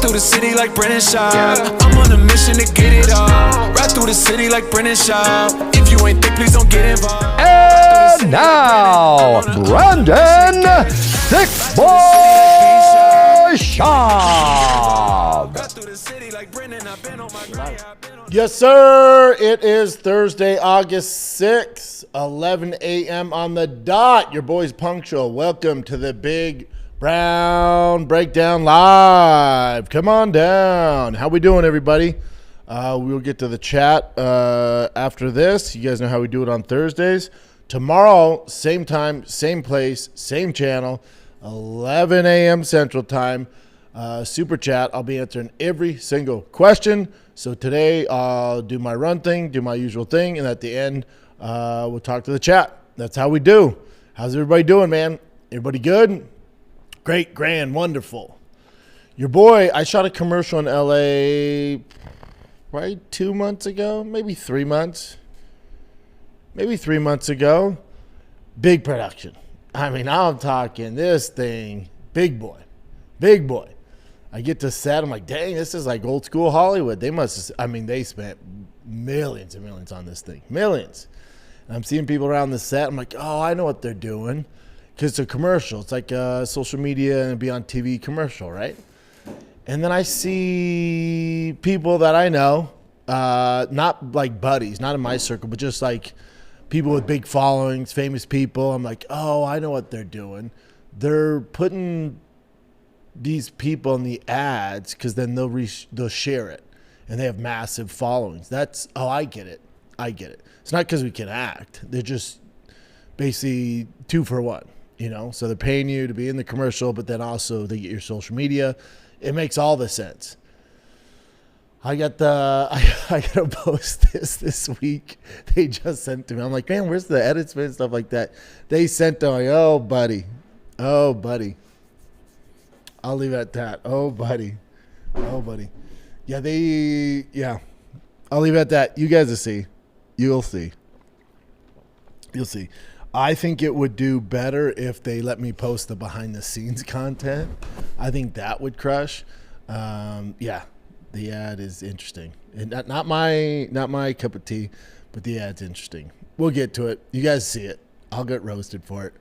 through the city like Brennan Shaw. I'm on a mission to get it all. Ride through the city like Brennan Shaw. If you ain't thick, please don't get involved. And now, Brandon Thick Boy Shaw. Yes, sir. It is Thursday, August 6th, 11 a.m. on the dot. Your boy's punctual. Welcome to the Big Brown Breakdown Live. Come on down. How we doing, everybody? We'll get to the chat after this. You guys know how we do it on Thursdays. Tomorrow, same time, same place, same channel, 11 a.m. Central Time. Super chat. I'll be answering every single question. So today I'll do my run thing, do my usual thing, and at the end we'll talk to the chat. That's how we do. How's everybody doing, man? Everybody good? Great, grand, wonderful. Your boy, I shot a commercial in LA right 2 months ago, maybe 3 months. Maybe 3 months ago. Big production. I mean, I'm talking this thing, big boy. Big boy. I get to set, I'm like, dang, this is like old school Hollywood. They spent millions and millions on this thing. Millions. And I'm seeing people around the set. I'm like, oh, I know what they're doing. Because it's a commercial. It's like a social media and be on TV commercial, right? And then I see people that I know, not like buddies, not in my circle, but just like people with big followings, famous people. I'm like, oh, I know what they're doing. They're putting these people in the ads because then they'll share it, and they have massive followings. I get it. It's not because we can act. They're just basically 2 for 1, you know. So they're paying you to be in the commercial, but then also they get your social media. It makes all the sense. I gotta post this week. They just sent to me. I'm like, man, where's the edits and stuff like that? They sent to me. Oh buddy. I'll leave it at that. Oh, buddy. Yeah, I'll leave it at that. You guys will see. You'll see. I think it would do better if they let me post the behind-the-scenes content. I think that would crush. Yeah, the ad is interesting. And not my cup of tea, but the ad's interesting. We'll get to it. You guys see it. I'll get roasted for it.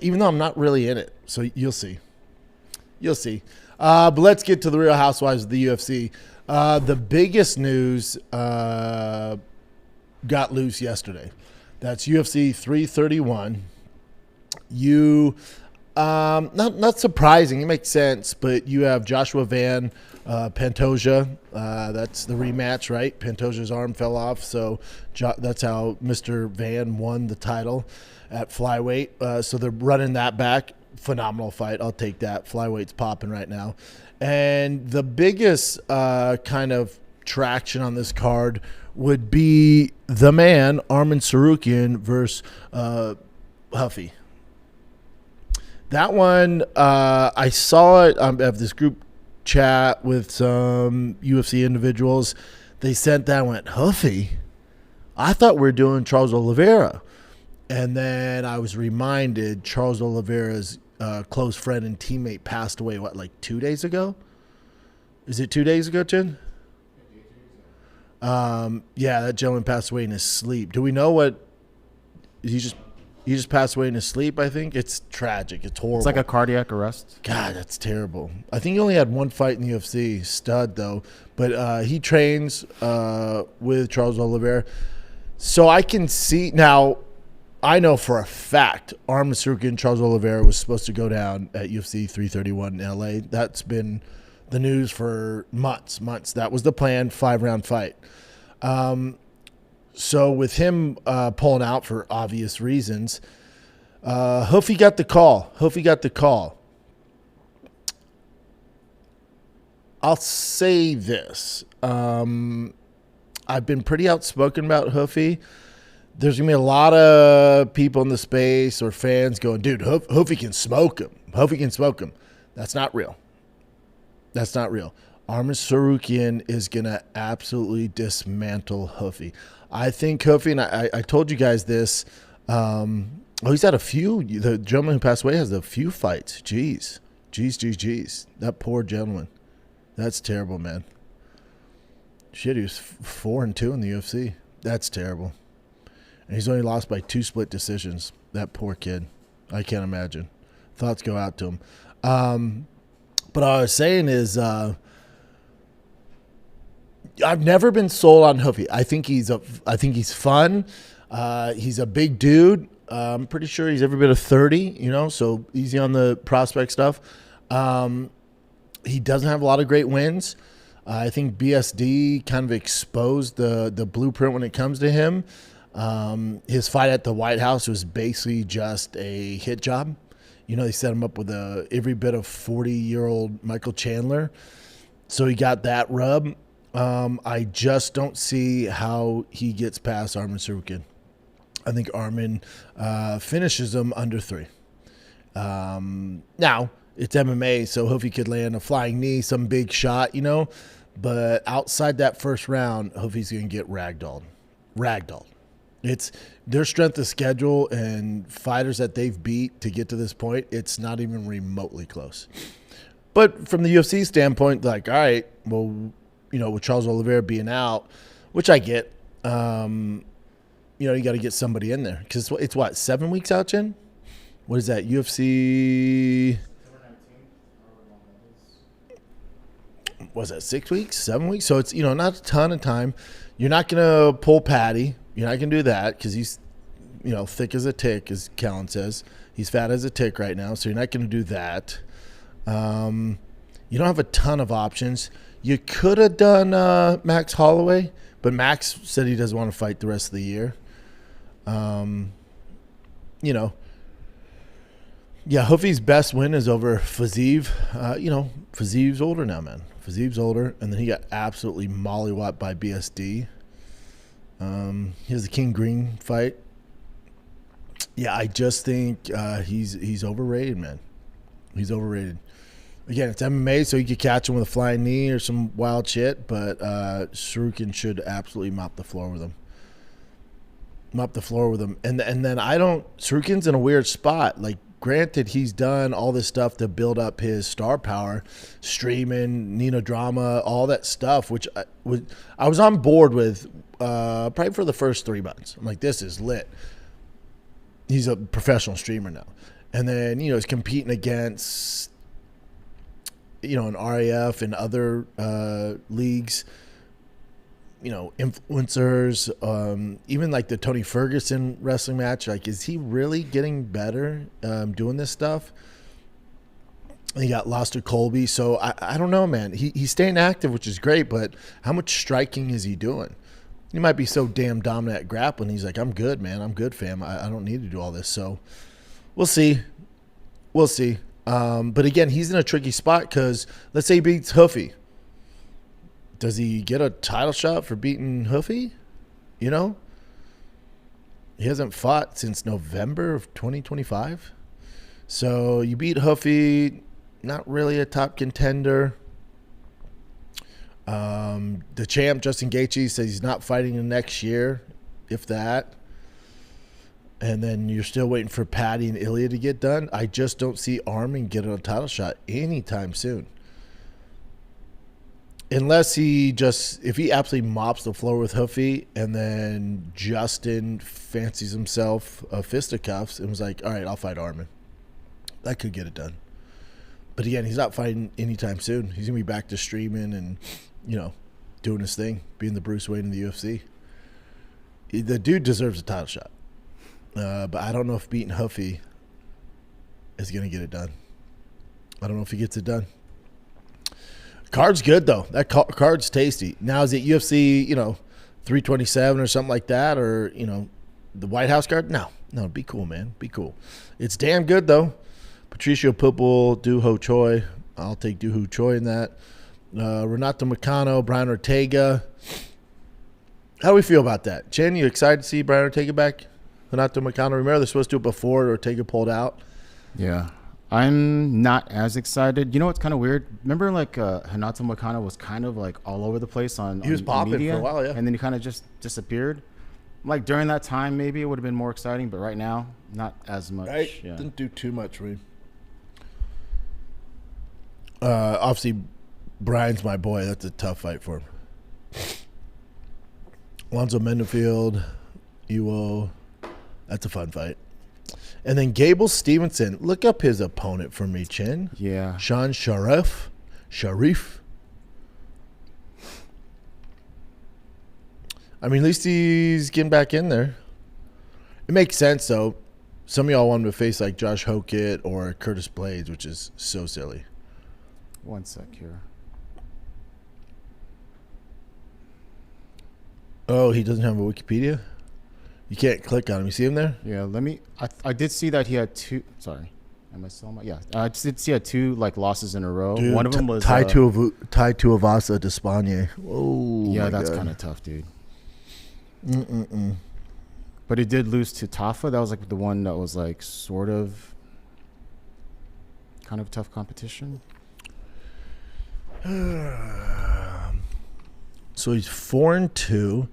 Even though I'm not really in it. So you'll see. But let's get to the Real Housewives of the UFC. The biggest news got loose yesterday. That's UFC 331. Not surprising. It makes sense, but you have Joshua Van Pantoja. That's the rematch, right? Pantoja's arm fell off, so that's how Mr. Van won the title at flyweight. So they're running that back. Phenomenal fight. I'll take that. Flyweight's popping right now. And the biggest kind of traction on this card would be the man, Arman Tsarukyan versus Huffy. That one, I saw it. I have this group chat with some UFC individuals. They sent that and went, Huffy? I thought we were doing Charles Oliveira. And then I was reminded Charles Oliveira's close friend and teammate passed away, like 2 days ago? Is it 2 days ago, Chin? Yeah, that gentleman passed away in his sleep. Do we know what? He just passed away in his sleep, I think. It's tragic. It's horrible. It's like a cardiac arrest. God, that's terrible. I think he only had one fight in the UFC. Stud, though. But he trains with Charles Oliveira. So I can see now. I know for a fact Arman Tsarukyan and Charles Oliveira was supposed to go down at UFC 331 in LA. That's been the news for months. That was the plan, 5-round fight. So with him pulling out for obvious reasons, Huffy got the call. I'll say this. I've been pretty outspoken about Huffy. There's going to be a lot of people in the space or fans going, dude, Huffy can smoke him. That's not real. Arman Tsarukyan is going to absolutely dismantle Huffy. I think Huffy, and I told you guys this, he's had a few. The gentleman who passed away has a few fights. Jeez. That poor gentleman. That's terrible, man. Shit, he was 4-2 in the UFC. That's terrible. And he's only lost by 2 split decisions. That poor kid. I can't imagine. Thoughts go out to him. But what I was saying is I've never been sold on Hoofy. I think he's fun. He's a big dude. I'm pretty sure he's every bit of 30, so easy on the prospect stuff. He doesn't have a lot of great wins. I think BSD kind of exposed the blueprint when it comes to him. His fight at the White House was basically just a hit job. They set him up with every bit of 40-year-old Michael Chandler. So he got that rub. I just don't see how he gets past Arman Tsarukyan. I think Arman finishes him under 3. Now, it's MMA, so Hoofy could land a flying knee, some big shot, But outside that first round, Hoofy's going to get ragdolled. It's their strength of schedule and fighters that they've beat to get to this point, it's not even remotely close. But from the UFC standpoint, all right, well, with Charles Oliveira being out, which I get, you got to get somebody in there. Because it's what, 7 weeks out, Jen? What is that, UFC? Was that 6 weeks, 7 weeks? So it's, not a ton of time. You're not going to pull Patty. You're not going to do that because he's, thick as a tick, as Callan says. He's fat as a tick right now, so you're not going to do that. You don't have a ton of options. You could have done Max Holloway, but Max said he doesn't want to fight the rest of the year. Yeah, Hoofy's best win is over Fiziev. Fiziev's older now, man. Fiziev's older, and then he got absolutely mollywopped by BSD. He has the King Green fight. Yeah, I just think he's overrated, man. He's overrated. Again, it's MMA, so you could catch him with a flying knee or some wild shit, but Tsarukyan should absolutely mop the floor with him. And then Tsarukyan's in a weird spot. Granted, he's done all this stuff to build up his star power, streaming, Nino Drama, all that stuff, which I was on board with probably for the first 3 months. I'm like, this is lit. He's a professional streamer now. And then, he's competing against, an RAF and other leagues, influencers, even the Tony Ferguson wrestling match. Is he really getting better doing this stuff? He got lost to Colby. So I don't know, man. He's staying active, which is great, but how much striking is he doing? He might be so damn dominant at grappling. He's like, I'm good, man. I'm good, fam. I don't need to do all this. So we'll see. But again, he's in a tricky spot because let's say he beats Hoofy. Does he get a title shot for beating Hoofy? He hasn't fought since November of 2025. So you beat Hoofy, not really a top contender. The champ, Justin Gaethje, says he's not fighting the next year, if that. And then you're still waiting for Patty and Ilya to get done. I just don't see Arman getting a title shot anytime soon. Unless if he absolutely mops the floor with Hoofy and then Justin fancies himself a fisticuffs and was like, all right, I'll fight Arman. That could get it done. But again, he's not fighting anytime soon. He's going to be back to streaming and, doing his thing, being the Bruce Wayne in the UFC. The dude deserves a title shot. But I don't know if beating Hoofy is going to get it done. I don't know if he gets it done. Card's good, though. That card's tasty. Now, is it UFC, 327 or something like that? Or, the White House card? No, be cool, man. Be cool. It's damn good, though. Patricio Pitbull, Do Ho Choi. I'll take Do Ho Choi in that. Renato Moicano, Brian Ortega. How do we feel about that? Chen, you excited to see Brian Ortega back? Renato Moicano. Remember, they're supposed to do it before Ortega pulled out? Yeah. I'm not as excited. What's kind of weird? Remember, Renato Moicano was kind of all over the place on He was popping media, for a while, yeah. And then he kind of just disappeared. During that time, maybe it would have been more exciting, but right now, not as much. Right? Yeah. Didn't do too much, Reed. Obviously, Brian's my boy. That's a tough fight for him. Alonzo Mendenfield, Iwo. That's a fun fight. And then Gable Stevenson. Look up his opponent for me, Chin. Yeah. Sean Sharif. I mean, at least he's getting back in there. It makes sense, though. Some of y'all want him to face like Josh Hokett or Curtis Blades, which is so silly. One sec here. Oh, he doesn't have a Wikipedia? You can't click on him. You see him there? Yeah, let me. I did see that he had two. Sorry, am I still on my? Yeah, I did see he had two like losses in a row. Dude, One of them was Tai Tuivasa Despaigne. Oh, yeah, my that's God. kind of tough, dude. But he did lose to Tafa. That was like the one that was like sort of kind of tough competition. So he's 4-2.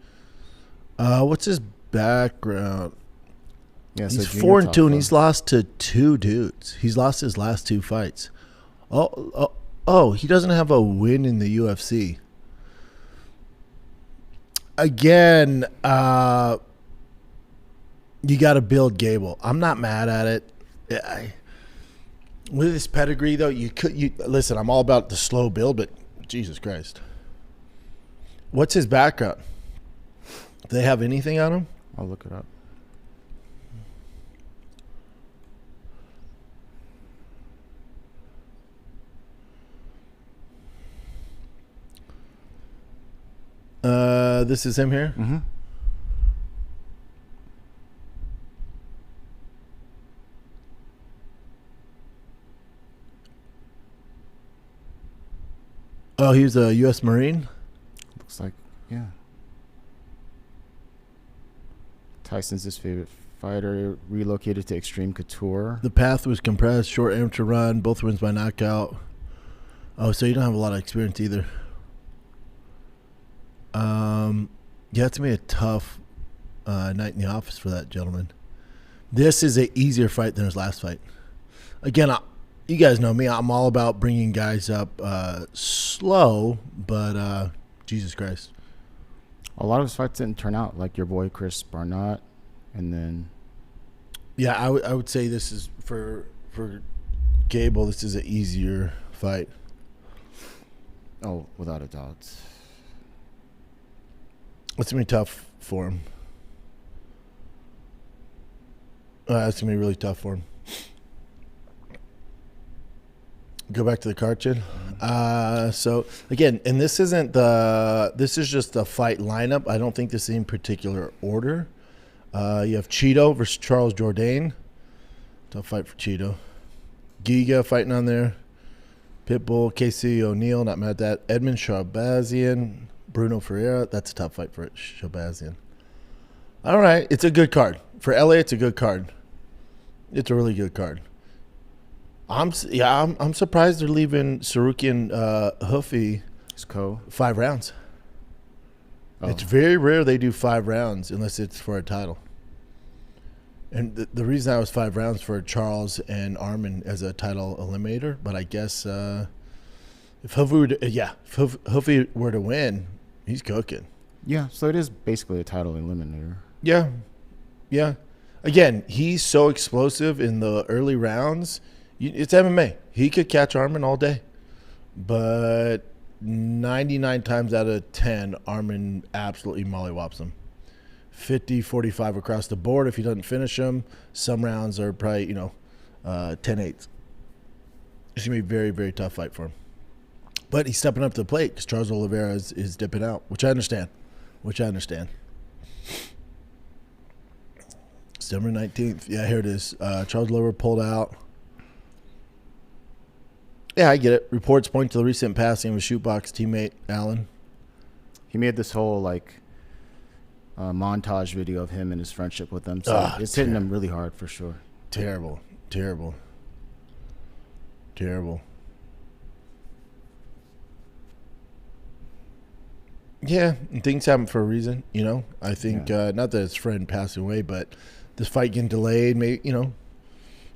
What's his background? Yeah, so He's Junior 4-2, and Tafa. he's lost to two dudes. He's lost his last two fights. Oh, he doesn't have a win in the UFC. Again, you got to build Gable. I'm not mad at it. With his pedigree, though, you listen. I'm all about the slow build, but Jesus Christ, what's his background? Do they have anything on him? I'll look it up. This is him here. Mm-hmm. Oh, he was a U.S. Marine. Looks like, yeah. Tyson's his favorite fighter. Relocated to Extreme Couture. The path was compressed, short amateur run, both wins by knockout. Oh, so you don't have a lot of experience either. Yeah, it's going to be a tough night in the office for that gentleman. This is an easier fight than his last fight. Again, you guys know me. I'm all about bringing guys up slow, but Jesus Christ. A lot of his fights didn't turn out, like your boy Chris Barnett, and then... Yeah, I would say this is, for Gable, this is an easier fight. Oh, without a doubt. It's going to be tough for him. It's going to be really tough for him. Go back to the card, Chin. So, again, and this is just the fight lineup. I don't think this is in particular order. You have Cheeto versus Charles Jourdain. Tough fight for Cheeto. Giga fighting on there. Pitbull, Casey O'Neill, not mad at that. Edmund Shabazian, Bruno Ferreira. That's a tough fight for Shabazian. All right, it's a good card. For LA, it's a good card. It's a really good card. I'm surprised they're leaving Tsarukyan Hoofy His co. 5 rounds. Oh. It's very rare they do 5 rounds unless it's for a title. And the reason I was 5 rounds for Charles and Arman as a title eliminator, but I guess if Hoofy were to win, he's cooking. Yeah, so it is basically a title eliminator. Yeah. Again, he's so explosive in the early rounds. It's MMA. He could catch Arman all day. But 99 times out of 10, Arman absolutely mollywops him. 50-45 across the board if he doesn't finish him. Some rounds are probably, 10-8. It's going to be a very, very tough fight for him. But he's stepping up to the plate because Charles Oliveira is dipping out, which I understand. December 19th. Yeah, here it is. Charles Oliveira pulled out. Yeah, I get it. Reports point to the recent passing of his shootbox teammate, Allen. He made this whole, montage video of him and his friendship with them. So it's hitting him really hard for sure. Terrible. Yeah, and things happen for a reason, I think, not that his friend passing away, but this fight getting delayed, maybe,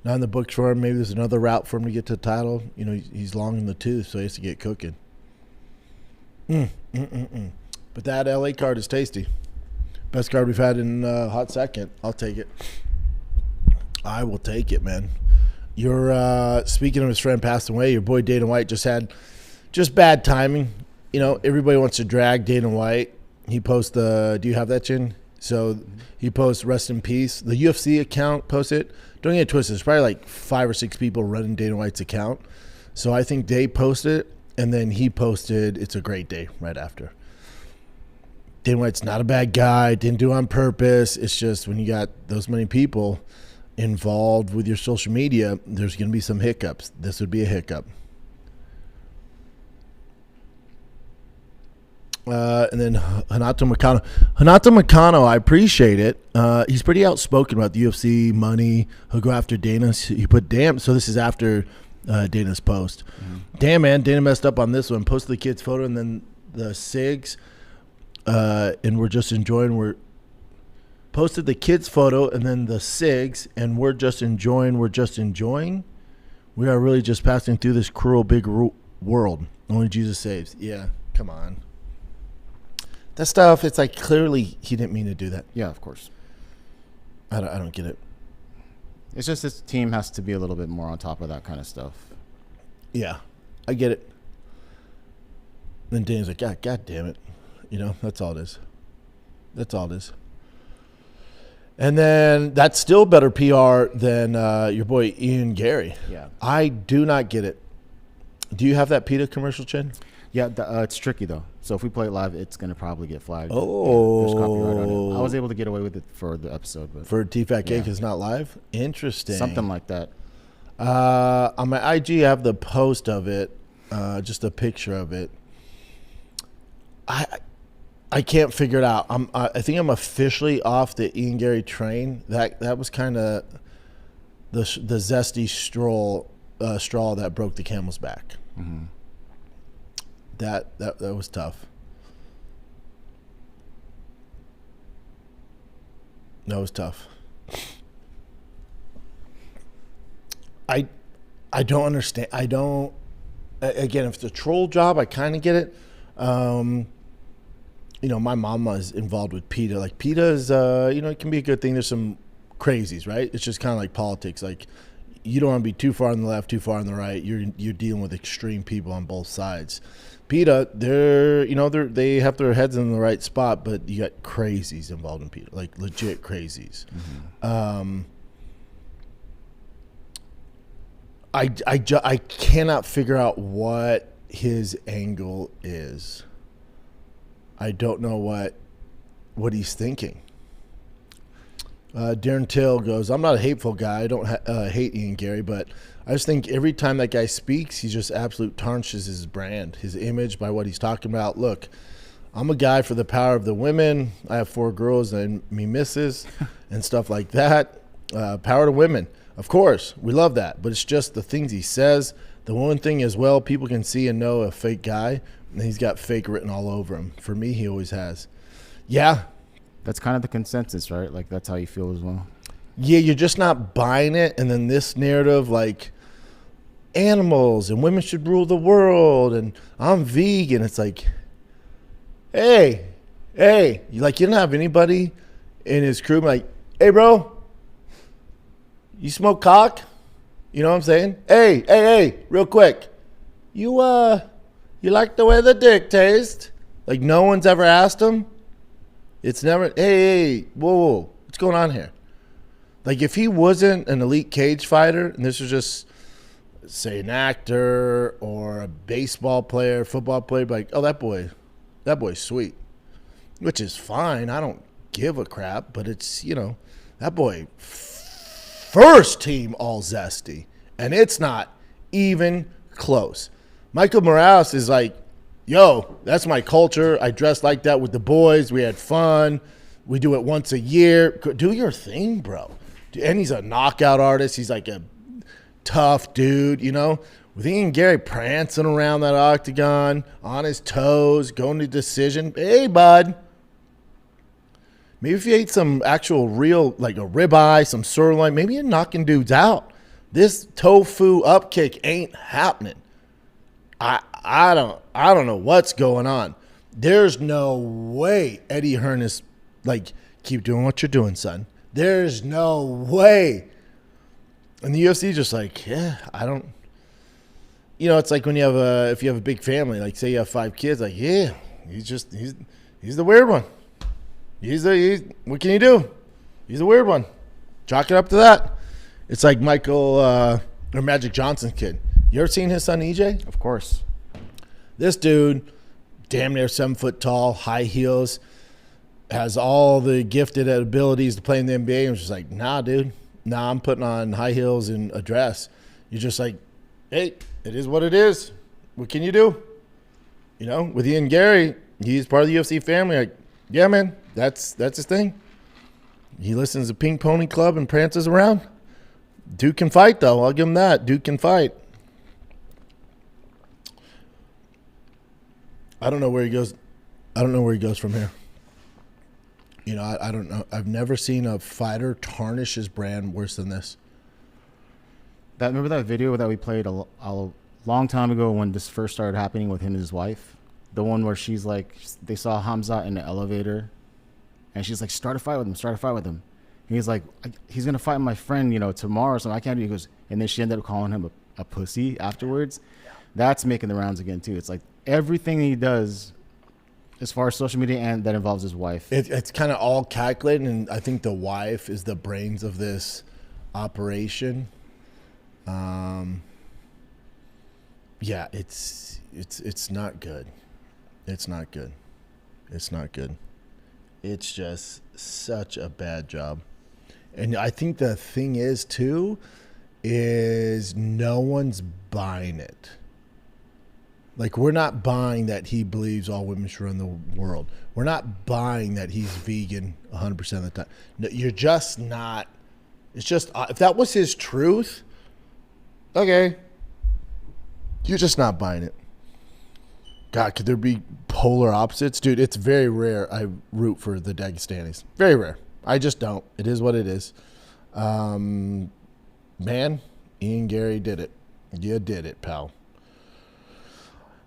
not in the books for him. Maybe there's another route for him to get to the title. He's long in the tooth, so he has to get cooking. But that LA card is tasty. Best card we've had in a hot second. I'll take it. I will take it, man. You're speaking of his friend passing away. Your boy Dana White just had bad timing. You know, everybody wants to drag Dana White. He posts do you have that, Chin? So he posts rest in peace. The UFC account posts it. Don't get it twisted. There's probably like 5 or 6 people running Dana White's account. So I think they posted it, and then he posted it's a great day right after. Dana White's not a bad guy. Didn't do it on purpose. It's just when you got those many people involved with your social media, there's going to be some hiccups. This would be a hiccup. And then Hanato Makano. Hanato Makano, I appreciate it. He's pretty outspoken about the UFC money. He'll go after Dana. He put damn. So this is after Dana's post. Damn, man, Dana messed up on this one. Posted the kid's photo and then the SIGs. And we're just enjoying. We're posted the kid's photo and then the SIGs, and we're just enjoying. We're just enjoying. We are really just passing through this cruel big world. Only Jesus saves. Yeah, come on. That stuff, it's like clearly he didn't mean to do that. Yeah, of course. I don't get it. It's just this team has to be a little bit more on top of that kind of stuff. Yeah, I get it. Then Dana's like, God damn it. You know, that's all it is. That's all it is. And then that's still better PR than your boy Ian Gary. Yeah. I do not get it. Do you have that PETA commercial, Chen? Yeah, it's tricky, though. So if we play it live, it's going to probably get flagged. Oh. Yeah, there's copyright on it. I was able to get away with it for the episode. But For TFAT Cake yeah. is not live? Interesting. Something like that. On my IG, I have the post of it, just a picture of it. I can't figure it out. I think I'm officially off the Ian Gary train. That was kind of the zesty straw that broke the camel's back. Mm-hmm. That was tough. That was tough. I don't understand. I don't. Again, if it's a troll job, I kind of get it. You know, my mama is involved with PETA. Like, PETA is, you know, it can be a good thing. There's some crazies, right? It's just kind of like politics. Like, you don't want to be too far on the left, too far on the right. You're dealing with extreme people on both sides. PETA, they have their heads in the right spot, but you got crazies involved in PETA, like legit crazies. Mm-hmm. I cannot figure out what his angle is. I don't know what he's thinking. Darren Till goes, I'm not a hateful guy. I don't hate Ian Gary, but I just think every time that guy speaks, he just absolute tarnishes his brand, his image by what he's talking about. Look, I'm a guy for the power of the women. I have 4 girls and me misses and stuff like that. Power to women. Of course, we love that, but it's just the things he says. The one thing as well, people can see and know a fake guy, and he's got fake written all over him. For me, he always has. Yeah. That's kind of the consensus, right? Like, that's how you feel as well. Yeah, you're just not buying it. And then this narrative, like, animals and women should rule the world, and I'm vegan. It's like, hey, you don't have anybody in his crew like, hey, bro, you smoke cock? You know what I'm saying? Hey, real quick. You like the way the dick tastes? Like, no one's ever asked him? It's never, hey, whoa, what's going on here? Like, if he wasn't an elite cage fighter, and this was just, say, an actor or a baseball player, football player, like, oh, that boy's sweet, which is fine. I don't give a crap, but it's, you know, that boy first team all zesty, and it's not even close. Michael Morales is like, yo, that's my culture. I dress like that with the boys. We had fun. We do it once a year. Do your thing, bro. And he's a knockout artist. He's like a tough dude, you know. With Ian Gary prancing around that octagon, on his toes, going to decision. Hey, bud. Maybe if you ate some actual real, like a ribeye, some sirloin, maybe you're knocking dudes out. This tofu upkick ain't happening. I don't know what's going on. There's no way Eddie Hearn is like, keep doing what you're doing, son. There's no way. And the UFC just like, yeah, I don't. You know, it's like when you have if you have a big family, like say you have 5 kids, like, yeah, he's the weird one. What can you do? He's the weird one. Chalk it up to that. It's like Michael or Magic Johnson's kid. You ever seen his son EJ? Of course. This dude, damn near 7 foot tall, high heels, has all the gifted abilities to play in the NBA. And was just like, nah, dude. Nah, I'm putting on high heels and a dress. You're just like, hey, it is what it is. What can you do? You know, with Ian Gary, he's part of the UFC family. Like, yeah, man, that's his thing. He listens to Pink Pony Club and prances around. Dude can fight, though. I'll give him that. Dude can fight. I don't know where he goes. I don't know where he goes from here. You know, I don't know. I've never seen a fighter tarnish his brand worse than this. Remember that video that we played a long time ago when this first started happening with him and his wife? The one where she's like, they saw Hamza in the elevator, and she's like, start a fight with him. And he's like, he's going to fight my friend, you know, tomorrow, so I can't do it. He goes, and then she ended up calling him a pussy afterwards. That's making the rounds again, too. It's like everything he does as far as social media and that involves his wife. It's kind of all calculated, and I think the wife is the brains of this operation. Yeah, it's not good. It's not good. It's not good. It's just such a bad job. And I think the thing is, too, is no one's buying it. Like, we're not buying that he believes all women should run the world. We're not buying that he's vegan 100% of the time. No, you're just not. It's just, if that was his truth, okay. You're just not buying it. God, could there be polar opposites? Dude, it's very rare I root for the Dagestanis. Very rare. I just don't. It is what it is. Man, Ian Gary did it. You did it, pal.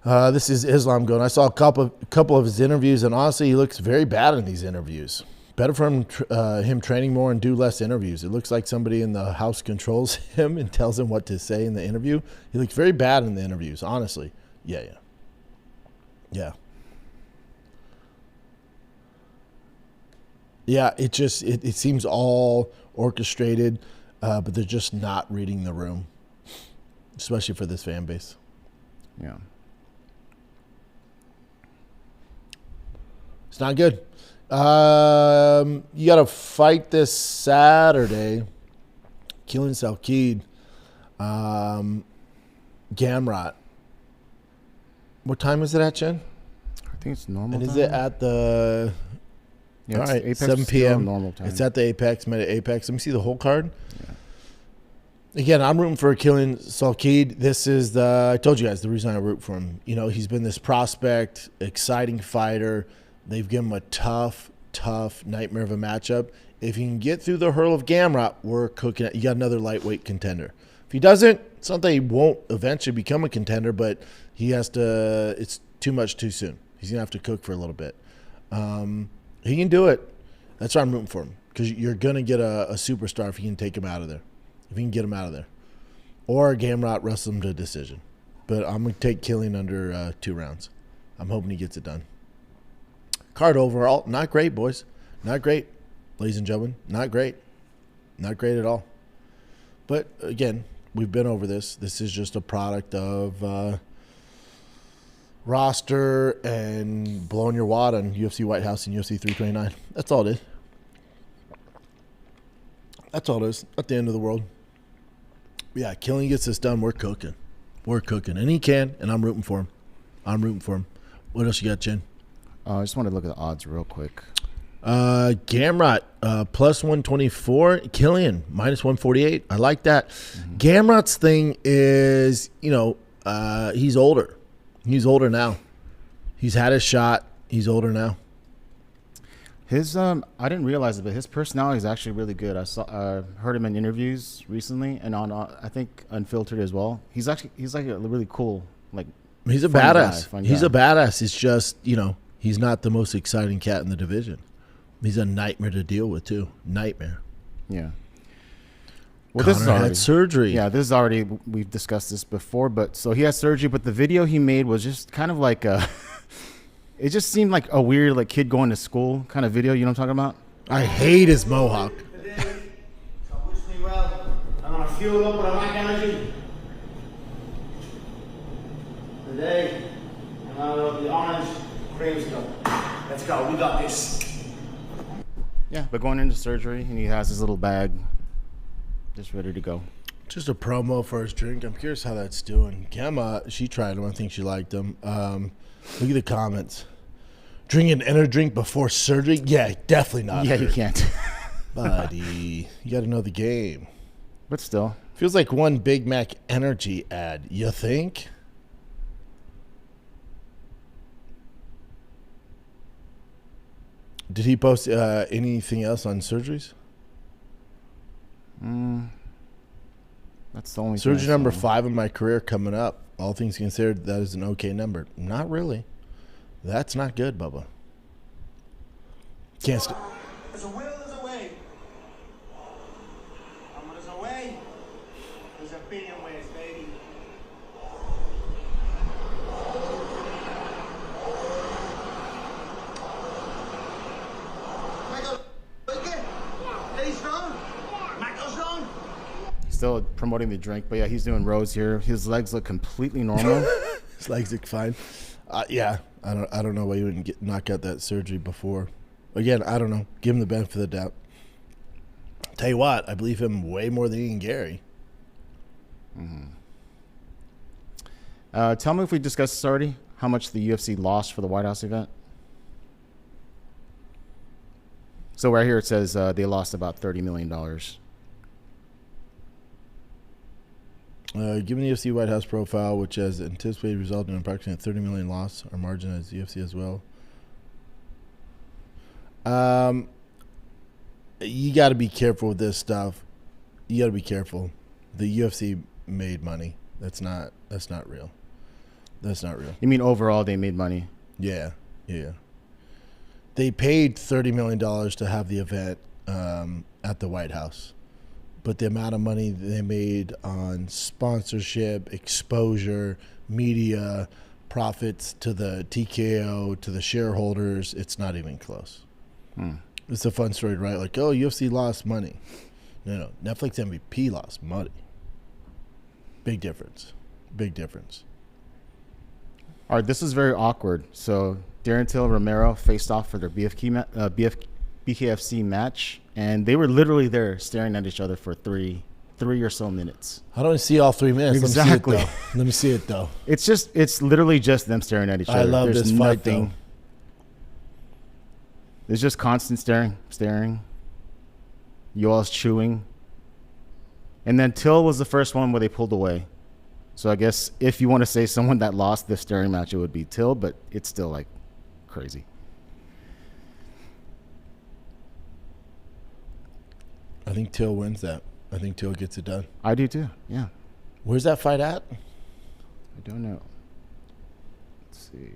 This is Islam going. I saw a couple of his interviews, and honestly, he looks very bad in these interviews. Better for him training more and do less interviews. It looks like somebody in the house controls him and tells him what to say in the interview. He looks very bad in the interviews, honestly. Yeah. Yeah, it seems all orchestrated, but they're just not reading the room, especially for this fan base. Yeah. It's not good. You got to fight this Saturday. Killing Salkid. Gamrot. What time is it at, Jen? I think it's normal. And is time. it at the... Yeah, all right, Apex 7 p.m. Normal time. It's at the Apex, Meta Apex. Let me see the whole card. Yeah. Again, I'm rooting for Killing Salkid. This is I told you guys the reason I root for him. You know, he's been this prospect, exciting fighter. They've given him a tough nightmare of a matchup. If he can get through the hurdle of Gamrot, we're cooking it. You got another lightweight contender. If he doesn't, it's not that he won't eventually become a contender, but he has to. It's too much too soon. He's gonna have to cook for a little bit. He can do it. That's why I'm rooting for him, because you're gonna get a superstar if you can take him out of there. If you can get him out of there, or Gamrot wrestle him to a decision. But I'm gonna take Killing under 2 rounds. I'm hoping he gets it done. Card overall, not great, boys. Not great, ladies and gentlemen. Not great. Not great at all. But, again, we've been over this. This is just a product of roster and blowing your wad on UFC White House and UFC 329. That's all it is. That's all it is. At the end of the world. Yeah, Killing gets this done. We're cooking. We're cooking. And he can, and I'm rooting for him. I'm rooting for him. What else you got, Jen? I just wanted to look at the odds real quick. Gamrot, plus 124. Killian, minus 148. I like that. Mm-hmm. Gamrot's thing is, he's older. He's older now. He's had his shot. He's older now. His I didn't realize it, but his personality is actually really good. I heard him in interviews recently, and on I think Unfiltered as well. He's like a really cool, like He's a Fun badass. guy, He's fun a badass. It's just, he's not the most exciting cat in the division. He's a nightmare to deal with, too. Nightmare. Yeah. Well, Connor had surgery. Yeah, this is already, we've discussed this before, but so he had surgery, but the video he made was just kind of like it just seemed like a weird, like, kid going to school kind of video. You know what I'm talking about? I hate his mohawk. Today, so wish me well. I'm gonna fuel up with a Mac energy. Today, I'm gonna love the orange creamsicle. Let's go, we got this. Yeah, but going into surgery, and he has his little bag just ready to go. Just a promo for his drink. I'm curious how that's doing. Gemma, she tried them. I think she liked them. Look at the comments. Drink an energy drink before surgery? Yeah, definitely not. Yeah, you can't. Buddy, you got to know the game. But still. Feels like one Big Mac energy ad. You think? Did he post anything else on surgeries? That's the only Surgery thing I number saw. 5 in my career coming up. All things considered, that is an okay number. Not really. That's not good, Bubba. Can't. There's a will, there's a way. And when there's a way, there's a billion ways, baby. Michael, okay? Stay strong. Michael strong. Still promoting the drink, but yeah, he's doing rows here. His legs look completely normal. His legs look fine. Yeah, I don't know why you wouldn't knock out that surgery before. Again, I don't know. Give him the benefit of the doubt. Tell you what, I believe him way more than Ian Gary. Tell me if we discussed this already, how much the UFC lost for the White House event. So right here it says they lost about $30 million. Given the UFC White House profile, which has anticipated resulted in approximately $30 million loss, our margin as UFC as well. You got to be careful with this stuff. You got to be careful. The UFC made money. That's not real. That's not real. You mean overall they made money? Yeah. They paid $30 million to have the event at the White House. But the amount of money they made on sponsorship, exposure, media, profits to the TKO, to the shareholders, it's not even close. It's a fun story, right? Like, oh, UFC lost money. No. Netflix MVP lost money. Big difference. All right, this is very awkward. So Darren Till Romero faced off for their BKFC match, and they were literally there staring at each other for three or so minutes. How do I see all 3 minutes? Exactly. Let me see it, though. It's literally just them staring at each other. I love There's this fight, nothing. though. There's just constant staring. Yoel's chewing. And then Till was the first one where they pulled away. So I guess if you want to say someone that lost this staring match, it would be Till, but it's still like crazy. I think Till wins that. I think Till gets it done. I do too, yeah. Where's that fight at? I don't know. Let's see.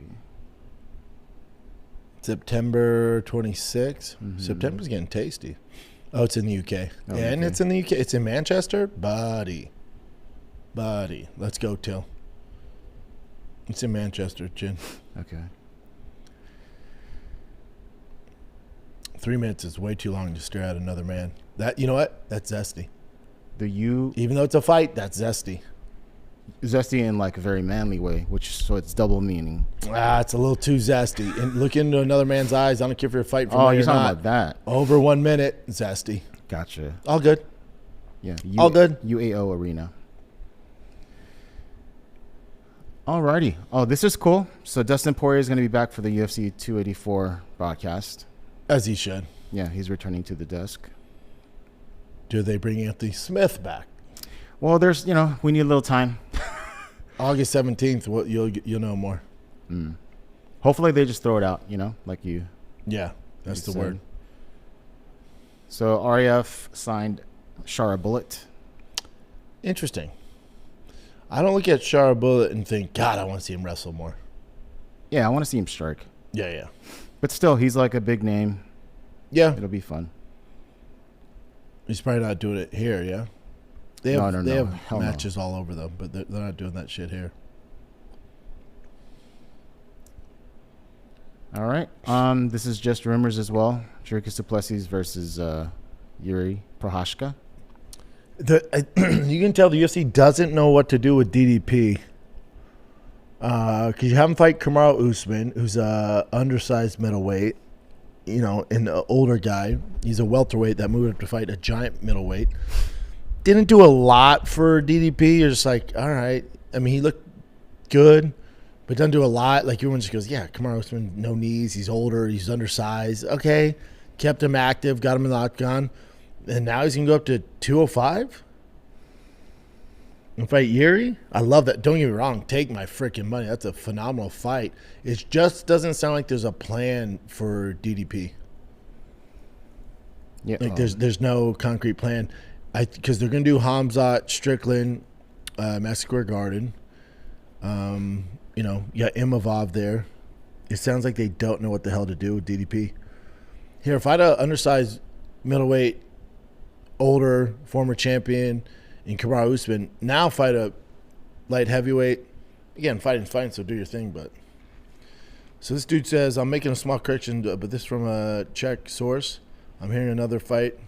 September 26th. September's getting tasty. Oh, it's in the UK. Oh, and okay. it's in the UK. It's in Manchester? Buddy. Let's go, Till. It's in Manchester, Chin. Okay. 3 minutes is way too long to stare at another man. That, you know what? That's zesty. Even though it's a fight, that's zesty. Zesty in like a very manly way, so it's double meaning. It's a little too zesty. And look into another man's eyes. I don't care if you're fighting for Oh, money you're or talking not. about that. Over 1 minute, zesty. Gotcha. All good. Yeah. All good. UAO Arena. Alrighty. Oh, this is cool. So Dustin Poirier is going to be back for the UFC 284 broadcast. As he should. Yeah, he's returning to the desk. Do they bring Anthony Smith back? Well, we need a little time. August 17th, you'll know more. Hopefully they just throw it out, like you. Yeah, that's the said. word. So RAF signed Shara Bullet. Interesting. I don't look at Shara Bullet and think, God, I want to see him wrestle more. Yeah, I want to see him strike. Yeah. But still, he's like a big name. Yeah. It'll be fun. He's probably not doing it here, yeah? They No, have, no, they no. have Hell no. matches all over, though, but they're not doing that shit here. All right. This is just rumors as well. Dricus Plessis versus Jiri Prochazka. You can tell the UFC doesn't know what to do with DDP. Because you have him fight Kamaru Usman, who's a undersized middleweight, and an older guy. He's a welterweight that moved up to fight a giant middleweight. Didn't do a lot for DDP. You're just like, all right. I mean, he looked good, but doesn't do a lot. Like, everyone just goes, yeah, Kamaru Usman, no knees. He's older. He's undersized. Okay. Kept him active. Got him in the octagon. And now he's going to go up to 205 and fight Jiri? I love that. Don't get me wrong. Take my freaking money. That's a phenomenal fight. It just doesn't sound like there's a plan for DDP. Yeah. Like there's no concrete plan. Because they're going to do Hamzat, Strickland, Madison Square Garden. You got Imavov there. It sounds like they don't know what the hell to do with DDP. Here, if I had an undersized middleweight, older, former champion in Kamaru Usman, now fight a light heavyweight. Again, fighting's fine, so do your thing. But so this dude says, I'm making a small correction, but this from a Czech source. I'm hearing another fight.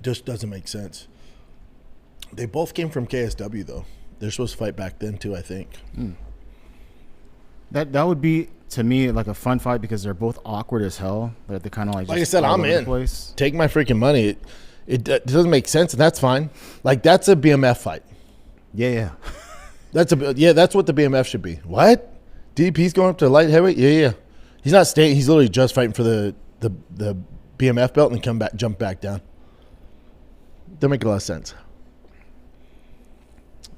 Just doesn't make sense. They both came from KSW, though. They're supposed to fight back then, too, I think. That would be, to me, like a fun fight because they're both awkward as hell. They're kind of like I just said, all I'm over the in. place. Take my freaking money. It doesn't make sense, and that's fine. Like, that's a BMF fight. Yeah. That's what the BMF should be. What? DDP's going up to light heavyweight? Yeah. He's not staying. He's literally just fighting for the BMF belt and jump back down. Don't make a lot of sense.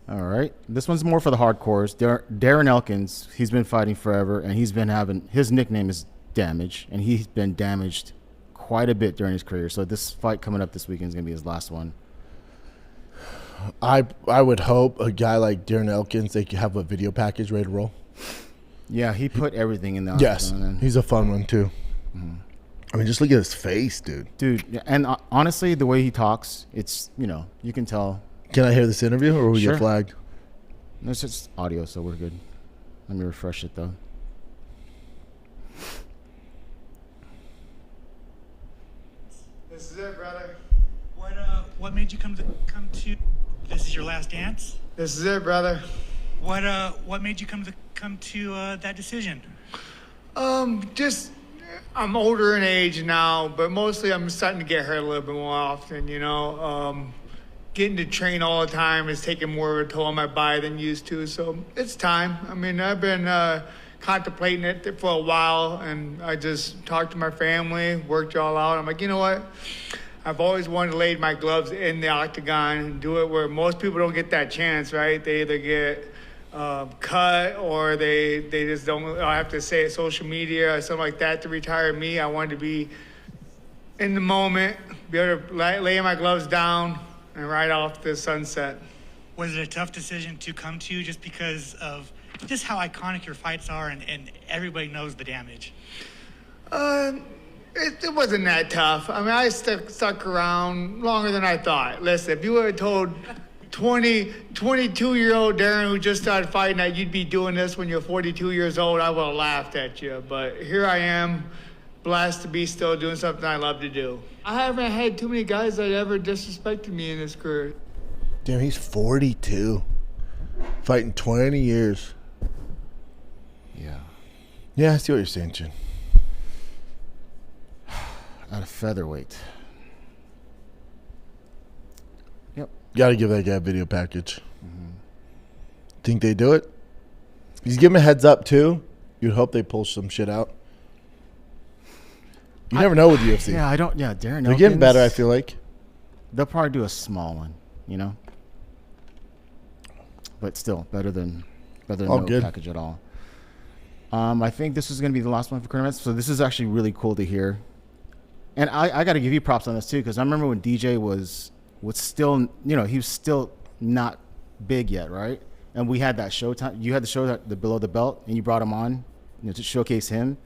All right. This one's more for the hardcores. Darren Elkins, he's been fighting forever, and he's been having – his nickname is Damage, and he's been damaged quite a bit during his career. So this fight coming up this weekend is going to be his last one. I would hope a guy like Darren Elkins, they could have a video package ready to roll. Yeah, he put everything in the Yes, octagon. he's a fun one, too. I mean, just look at his face, dude. Dude, and honestly, the way he talks, it's, you can tell. Can I hear this interview, or will we Sure. get flagged? It's just audio, so we're good. Let me refresh it, though. This is it, brother. What made you come to this is your last dance? This is it, brother. What made you come to that decision? Just I'm older in age now, but mostly I'm starting to get hurt a little bit more often, Getting to train all the time is taking more of a toll on my body than used to, so it's time. I mean, I've been contemplating it for a while, and I just talked to my family, worked it all out. I'm like, you know what? I've always wanted to lay my gloves in the octagon and do it where most people don't get that chance, right? They either get cut or they just don't have to say it social media or something like that to retire. Me, I wanted to be in the moment, be able to lay my gloves down and ride off the sunset. Was it a tough decision to come to just because of just how iconic your fights are and everybody knows the Damage? It wasn't that tough. I mean, I stuck around longer than I thought. Listen, if you would have told 22-year-old Darren who just started fighting that you'd be doing this when you're 42 years old, I would have laughed at you. But here I am, blessed to be still doing something I love to do. I haven't had too many guys that ever disrespected me in this career. Damn, he's 42. Fighting 20 years. Yeah. Yeah, I see what you're saying, Chin. At a featherweight. Yep. Got to give that guy a video package. Think they do it? He's giving a heads up, too. You'd hope they pull some shit out. You never know with UFC. Yeah, Darren They're getting better, I feel like. They'll probably do a small one, But still, better than no good. package at all. I think this is going to be the last one for current events. So this is actually really cool to hear. And I got to give you props on this, too, because I remember when DJ was was still, he was still not big yet, right? And we had that Showtime. You had the show that the Below the Belt, and you brought him on, to showcase him.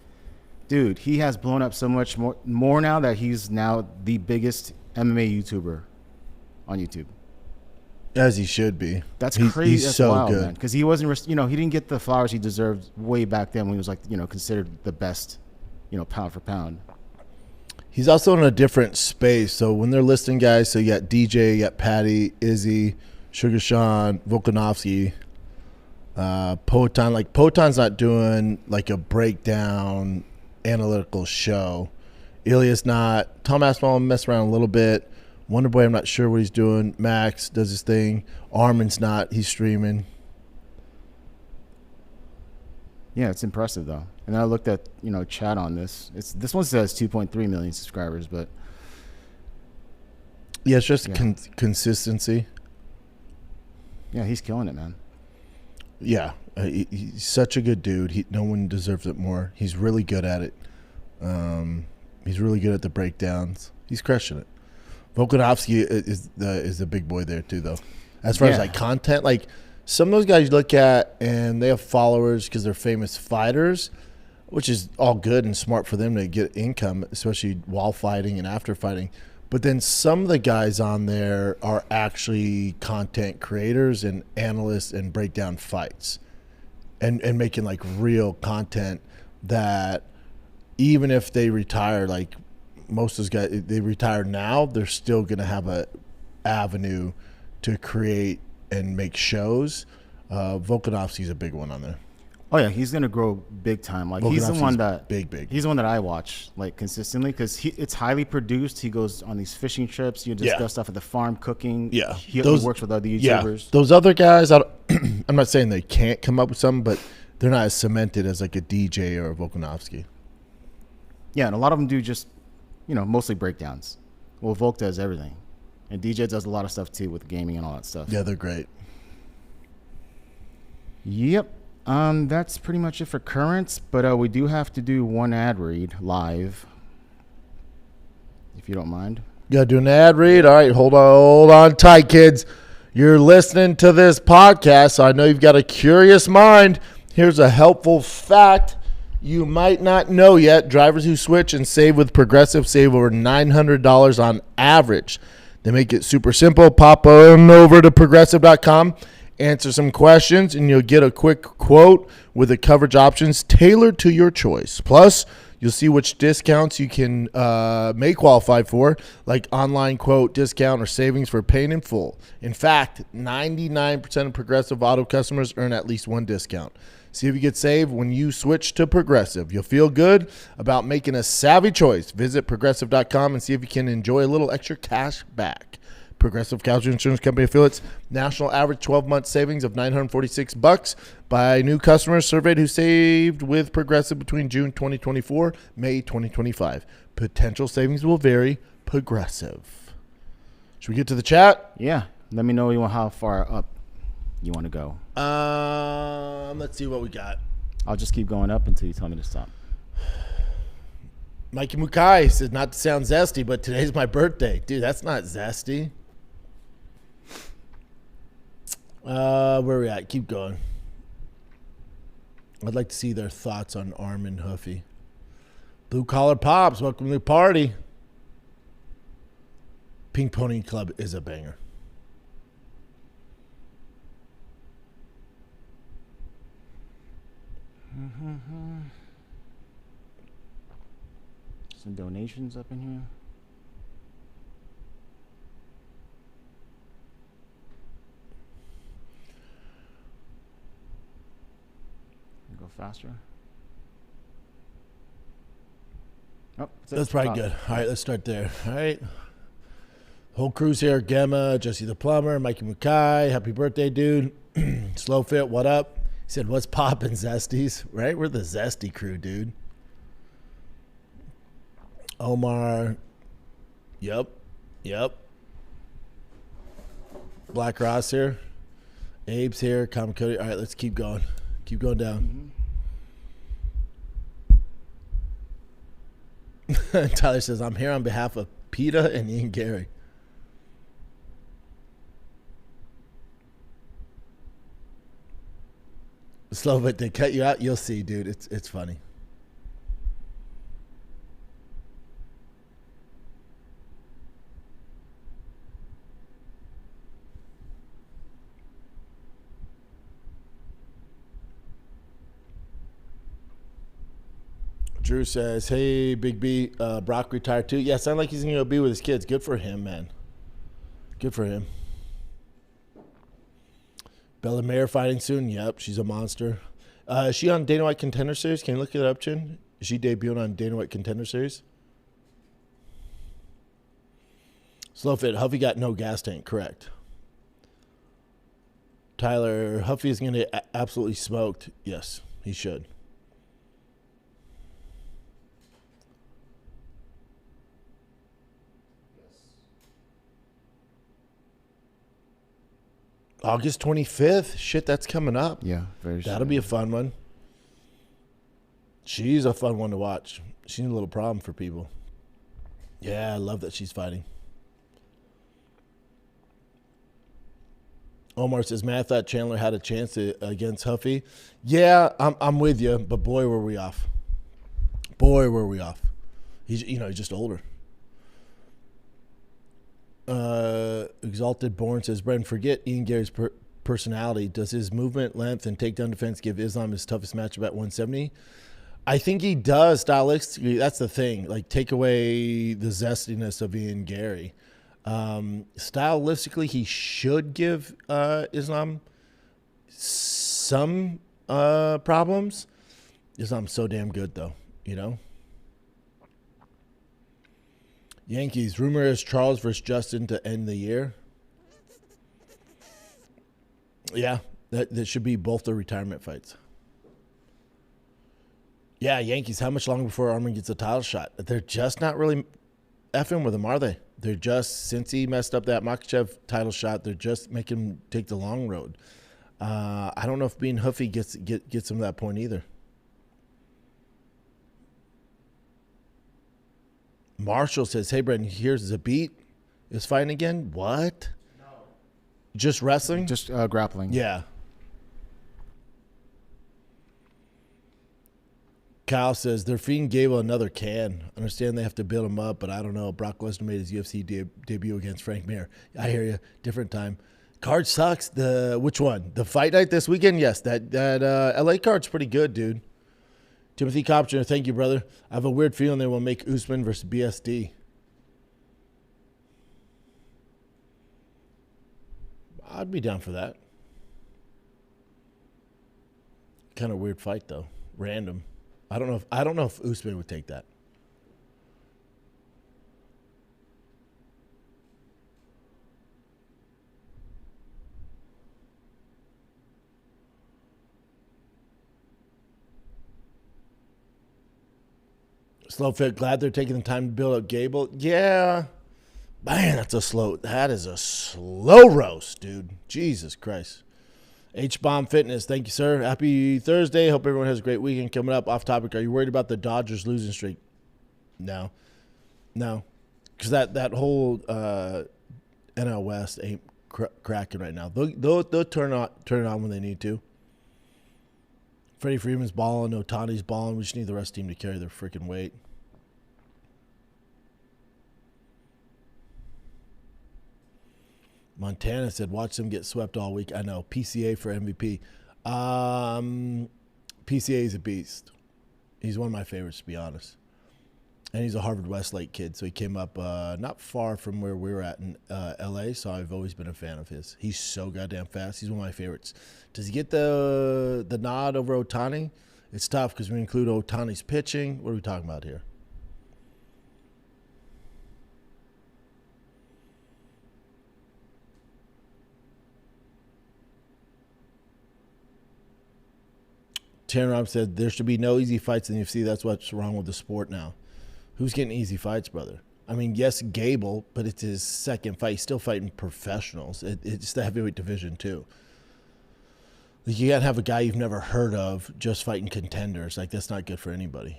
Dude, he has blown up so much more now that he's now the biggest MMA YouTuber on YouTube. As he should be. That's crazy. He's That's so wild, good. man. Because he wasn't, he didn't get the flowers he deserved way back then when he was like, considered the best, pound for pound. He's also in a different space. So when they're listing guys, so you got DJ, you got Patty, Izzy, Sugar Sean, Volkanovski, Potan. Like Potan's not doing like a breakdown analytical show. Ilya's not. Tom Aspinall mess around a little bit. Wonderboy, I'm not sure what he's doing. Max does his thing. Arman's not. He's streaming. Yeah, it's impressive though. And I looked at chat on this. This one says 2.3 million subscribers, but yeah, it's just consistency. Yeah, he's killing it, man. Yeah, he's such a good dude. No one deserves it more. He's really good at it. He's really good at the breakdowns. He's crushing it. Volkanovski is the big boy there too, though. As far as like content, like some of those guys you look at and they have followers because they're famous fighters, which is all good and smart for them to get income, especially while fighting and after fighting. But then some of the guys on there are actually content creators and analysts and break down fights and making like real content that even if they retire, like most of those guys, they retire now, they're still going to have a avenue to create and make shows. Volkanovski's a big one on there. Oh yeah, he's gonna grow big time. Like he's the one that big. He's the one that I watch like consistently because it's highly produced. He goes on these fishing trips. You discuss stuff at the farm, cooking. Yeah, he works with other YouTubers. Yeah. Those other guys, I'm not saying they can't come up with something, but they're not as cemented as like a DJ or a Volkanovski. Yeah, and a lot of them do just mostly breakdowns. Well, Volk does everything, and DJ does a lot of stuff too with gaming and all that stuff. Yeah, they're great. Yep. That's pretty much it for currents, but we do have to do one ad read live, if you don't mind. You gotta do an ad read. All right, hold on tight, kids. You're listening to this podcast, so I know you've got a curious mind. Here's a helpful fact you might not know yet. Drivers who switch and save with Progressive save over $900 on average. They make it super simple. Pop on over to Progressive.com. Answer some questions, and you'll get a quick quote with the coverage options tailored to your choice. Plus, you'll see which discounts you may qualify for, like online quote, discount, or savings for paying in full. In fact, 99% of Progressive Auto customers earn at least one discount. See if you get saved when you switch to Progressive. You'll feel good about making a savvy choice. Visit Progressive.com and see if you can enjoy a little extra cash back. Progressive Casualty Insurance Company affiliates. National average 12-month savings of $946 by new customers surveyed who saved with Progressive between June 2024, May 2025. Potential savings will vary. Progressive. Should we get to the chat? Yeah. Let me know how far up you want to go. Let's see what we got. I'll just keep going up until you tell me to stop. Mikey Mukai says, not to sound zesty, but today's my birthday. Dude, that's not zesty. Where are we at? Keep going. I'd like to see their thoughts on Arman Huffy. Blue Collar Pops, welcome to the party. Pink Pony Club is a banger. Some donations up in here. Go faster. Oh, that's probably good. All right, let's start there. All right. Whole crew's here. Gemma, Jesse the Plumber, Mikey Mukai. Happy birthday, dude. Slow Fit, what up? He said, what's poppin', Zesties? Right? We're the Zesty crew, dude. Omar. Yep. Black Ross here. Abe's here. Common Cody. All right, let's keep going. Keep going down. Mm-hmm. Tyler says, I'm here on behalf of PETA and Ian Gary. Slow, but they cut you out. You'll see, dude. It's funny. Drew says, hey, Big B, Brock retired too. Yeah, sound like he's going to be with his kids. Good for him, man. Good for him. Bella Mayer fighting soon. Yep, she's a monster. Is she on Dana White Contender Series? Can you look it up, Chin? Is she debuting on Dana White Contender Series? Slowfit, Huffy got no gas tank. Correct. Tyler, Huffy is going to get absolutely smoked. Yes, he should. August 25th. Shit, that's coming up. Yeah, very That'll be a fun one. She's a fun one to watch. She's a little problem for people. Yeah, I love that she's fighting. Omar says, man, I thought Chandler had a chance against Huffy. Yeah, I'm with you, but boy, were we off. Boy, were we off. He's just older. Exalted Born says, Brendan, forget Ian Gary's personality. Does his movement, length, and takedown defense give Islam his toughest matchup at 170? I think he does stylistically. That's the thing. Like, take away the zestiness of Ian Gary. Stylistically, he should give Islam some problems. Islam's so damn good, though, you know? Yankees, rumor is Charles versus Justin to end the year. Yeah, that should be both the retirement fights. Yeah, Yankees, how much longer before Arman gets a title shot? They're just not really effing with him, are they? They're just, since he messed up that Makachev title shot, they're just making him take the long road. I don't know if being Huffy gets him to that point either. Marshall says, hey, Brendan, here's Zabit is fighting again. What? No. Just wrestling? Just grappling. Yeah. Kyle says, they're feeding Gable another can. Understand they have to build him up, but I don't know. Brock Lesnar made his UFC debut against Frank Mir. I hear you. Different time. Card sucks. Which one? The fight night this weekend? Yes. That LA card's pretty good, dude. Timothy Copter, thank you, brother. I have a weird feeling they will make Usman versus BSD. I'd be down for that. Kind of weird fight though. Random. I don't know if Usman would take that. Slowfit, glad they're taking the time to build up Gable. Yeah. Man, that is a slow roast, dude. Jesus Christ. H-Bomb Fitness, thank you, sir. Happy Thursday. Hope everyone has a great weekend coming up. Off topic, are you worried about the Dodgers losing streak? No. Because that whole NL West ain't cracking right now. They'll turn it on when they need to. Freddie Freeman's balling. Otani's balling. We just need the rest of the team to carry their freaking weight. Montana said, watch them get swept all week. I know. PCA for MVP. PCA is a beast. He's one of my favorites, to be honest. And he's a Harvard Westlake kid, so he came up not far from where we were at in L.A., so I've always been a fan of his. He's so goddamn fast. He's one of my favorites. Does he get the nod over Otani? It's tough because we include Otani's pitching. What are we talking about here? Tanram said, there should be no easy fights in the UFC. That's what's wrong with the sport now. Who's getting easy fights, brother? I mean, yes, Gable, but it's his second fight. He's still fighting professionals. It's the heavyweight division, too. Like, you can't have a guy you've never heard of just fighting contenders. Like, that's not good for anybody.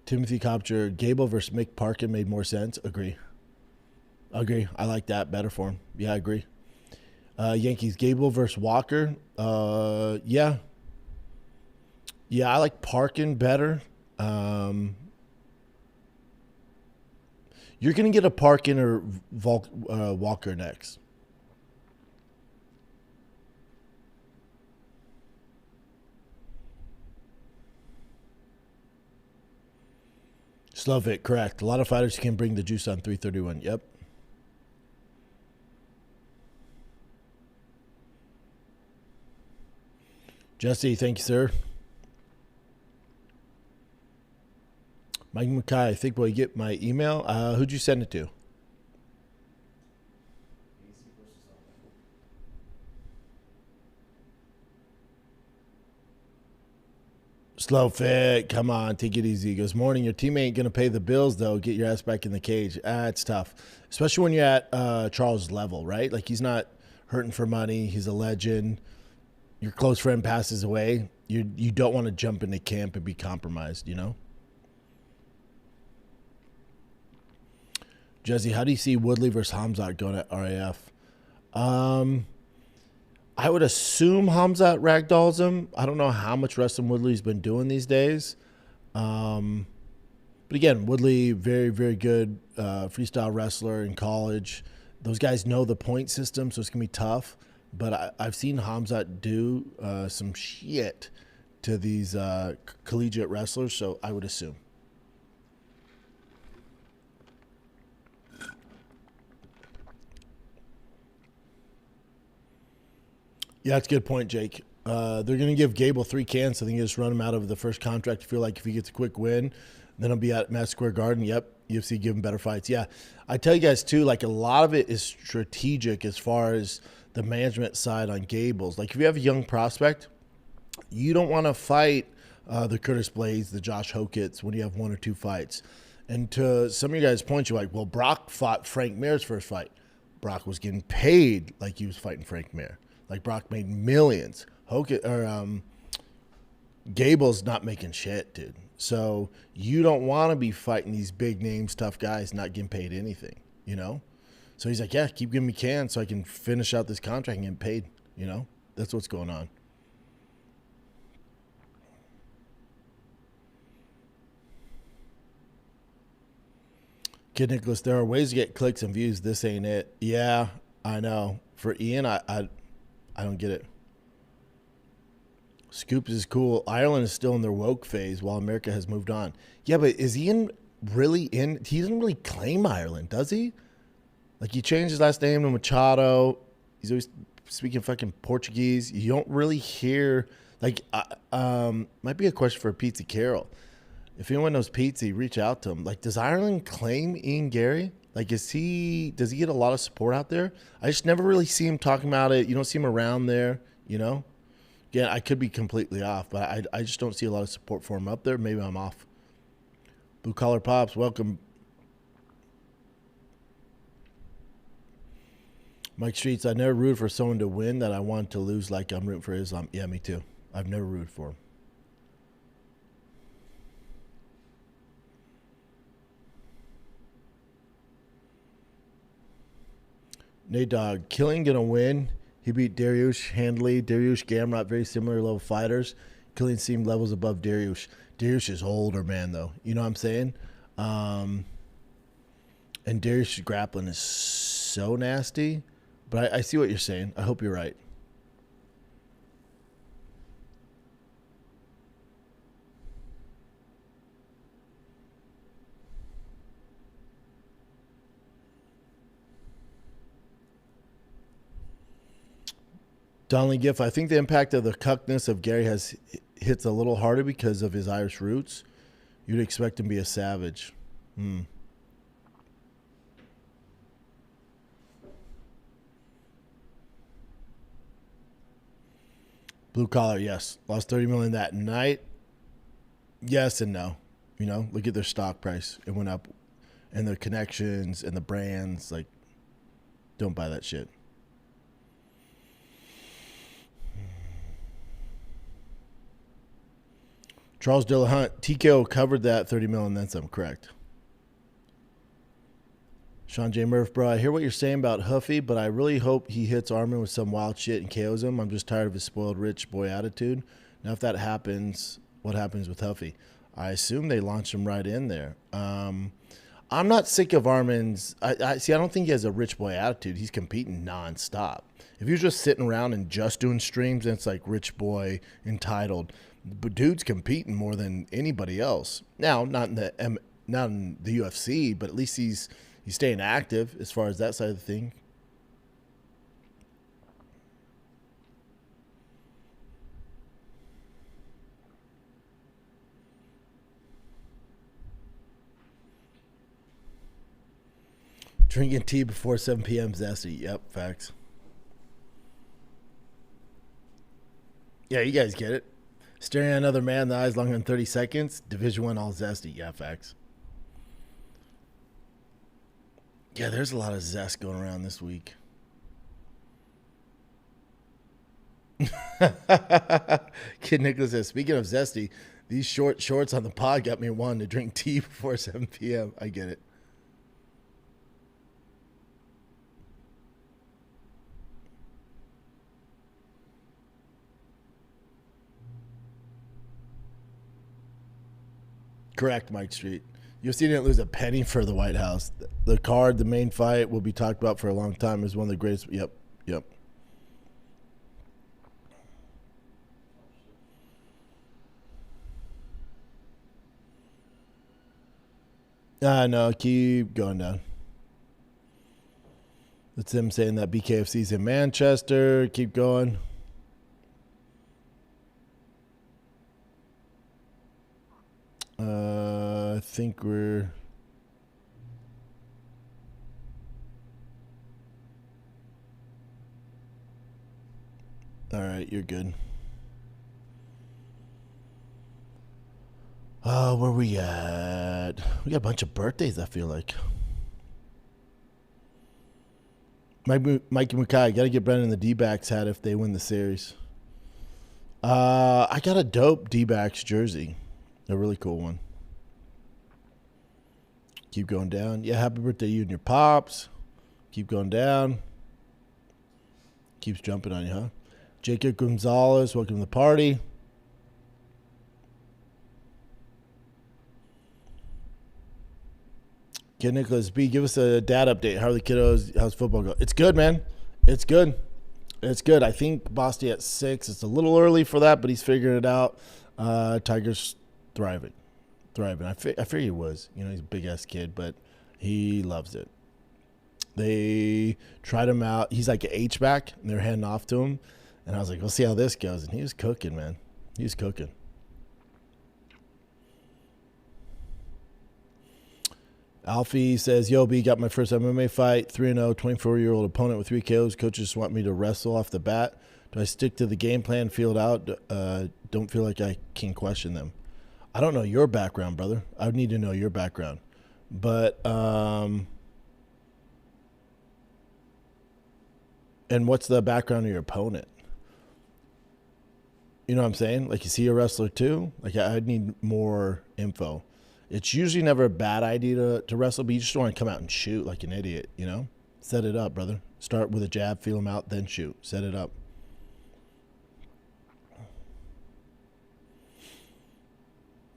Timothy Copter, Gable versus Mick Parkin made more sense. Agree. I like that better for him. Yeah, I agree. Yankees Gable versus Walker. Yeah. Yeah, I like Parkin better. You're going to get a Parkin or Walker next. Slovik, correct. A lot of fighters can bring the juice on 331. Yep. Jesse, thank you, sir. Mike Mackay, I think, will you get my email? Who'd you send it to? Slow fit. Come on, take it easy. He goes, morning, your team ain't going to pay the bills, though. Get your ass back in the cage. It's tough, especially when you're at Charles' level, right? Like, he's not hurting for money. He's a legend. Your close friend passes away. You don't want to jump into camp and be compromised, you know? Jesse, how do you see Woodley versus Hamzat going at RAF? I would assume Hamzat ragdolls him. I don't know how much wrestling Woodley's been doing these days. But again, Woodley, very, very good freestyle wrestler in college. Those guys know the point system, so it's going to be tough. But I've seen Hamzat do some shit to these collegiate wrestlers, so I would assume. Yeah, that's a good point, Jake. They're going to give Gable 3 cans, so they can just run him out of the first contract. I feel like if he gets a quick win, then he'll be at Madison Square Garden. Yep, UFC give him better fights. Yeah, I tell you guys, too, like a lot of it is strategic as far as the management side on Gables. Like if you have a young prospect, you don't want to fight the Curtis Blades, the Josh Hokits when you have 1 or 2 fights. And to some of you guys' points, you're like, well, Brock fought Frank Mir's first fight. Brock was getting paid like he was fighting Frank Mir. Like Brock made millions. Gable's not making shit, dude. So you don't want to be fighting these big names, tough guys, not getting paid anything, you know? So he's like, yeah, keep giving me cans so I can finish out this contract and get paid, you know? That's what's going on. Kid Nicholas, there are ways to get clicks and views. This ain't it. Yeah, I know. For Ian, I don't get it. Scoops is cool. Ireland is still in their woke phase while America has moved on. Yeah, but is Ian really in? He doesn't really claim Ireland, does he? Like, he changed his last name to Machado. He's always speaking fucking Portuguese. You don't really hear, like, might be a question for Pizza Carroll. If anyone knows Pizza, reach out to him. Like, does Ireland claim Ian Gary? Like, does he get a lot of support out there? I just never really see him talking about it. You don't see him around there, you know? Again, I could be completely off, but I just don't see a lot of support for him up there. Maybe I'm off. Blue Collar Pops, welcome. Mike Streets, I never rooted for someone to win that I want to lose like I'm rooting for Islam. Yeah, me too. I've never rooted for him. Nate Dogg, Killing gonna win. He beat Dariush handily. Dariush, Gamrot, very similar level fighters. Killing seemed levels above Dariush. Dariush is older, man, though. You know what I'm saying? And Dariush's grappling is so nasty. But I see what you're saying. I hope you're right. Donnelly Giff, I think the impact of the cuckness of Gary hits a little harder because of his Irish roots. You'd expect him to be a savage. Blue collar, yes. Lost $30 million that night. Yes and no. You know, look at their stock price. It went up. And their connections and the brands, like, don't buy that shit. Charles Dillahunt, TKO covered that $30 million, then some, correct. Sean J. Murph, bro, I hear what you're saying about Huffy, but I really hope he hits Arman with some wild shit and KOs him. I'm just tired of his spoiled rich boy attitude. Now, if that happens, what happens with Huffy? I assume they launch him right in there. I'm not sick of Arman's. I don't think he has a rich boy attitude. He's competing nonstop. If you're just sitting around and just doing streams, then it's like rich boy entitled. But dude's competing more than anybody else. Now, not in the UFC, but at least he's staying active as far as that side of the thing. Drinking tea before 7 p.m. zesty. Yep, facts. Yeah, you guys get it. Staring at another man in the eyes longer than 30 seconds. Division 1 all zesty. Yeah, facts. Yeah, there's a lot of zest going around this week. Kid Nicholas says, speaking of zesty, these short shorts on the pod got me wanting to drink tea before 7 p.m. I get it. Correct, Mike Street. UFC didn't lose a penny for the White House. The card, the main fight, will be talked about for a long time. Is one of the greatest. Yep. No, keep going down. That's them saying that BKFC's in Manchester. Keep going. I think we're... All right, you're good. Where we at? We got a bunch of birthdays, I feel like. Mikey Mukai, got to get Brennan the D-backs hat if they win the series. I got a dope D-backs jersey. A really cool one. Keep going down. Yeah, happy birthday you and your pops. Keep going down. Keeps jumping on you, huh? Jacob Gonzalez, welcome to the party. Kid Nicholas B, give us a dad update. How are the kiddos? How's football going? It's good, man. It's good. It's good. I think Bosty at 6. It's a little early for that, but he's figuring it out. Tiger's thriving. I figured he was. You know, he's a big-ass kid, but he loves it. They tried him out. He's like an H-back, and they're handing off to him. And I was like, we'll see how this goes. And he was cooking, man. He was cooking. Alfie says, yo, B, got my first MMA fight. 3-0, 24-year-old opponent with 3 KOs. Coaches want me to wrestle off the bat. Do I stick to the game plan, feel it out? Don't feel like I can question them. I don't know your background, brother. I would need to know your background. But, and what's the background of your opponent? You know what I'm saying? Like, is he a wrestler too? Like, I'd need more info. It's usually never a bad idea to wrestle, but you just don't want to come out and shoot like an idiot, you know? Set it up, brother. Start with a jab, feel him out, then shoot. Set it up.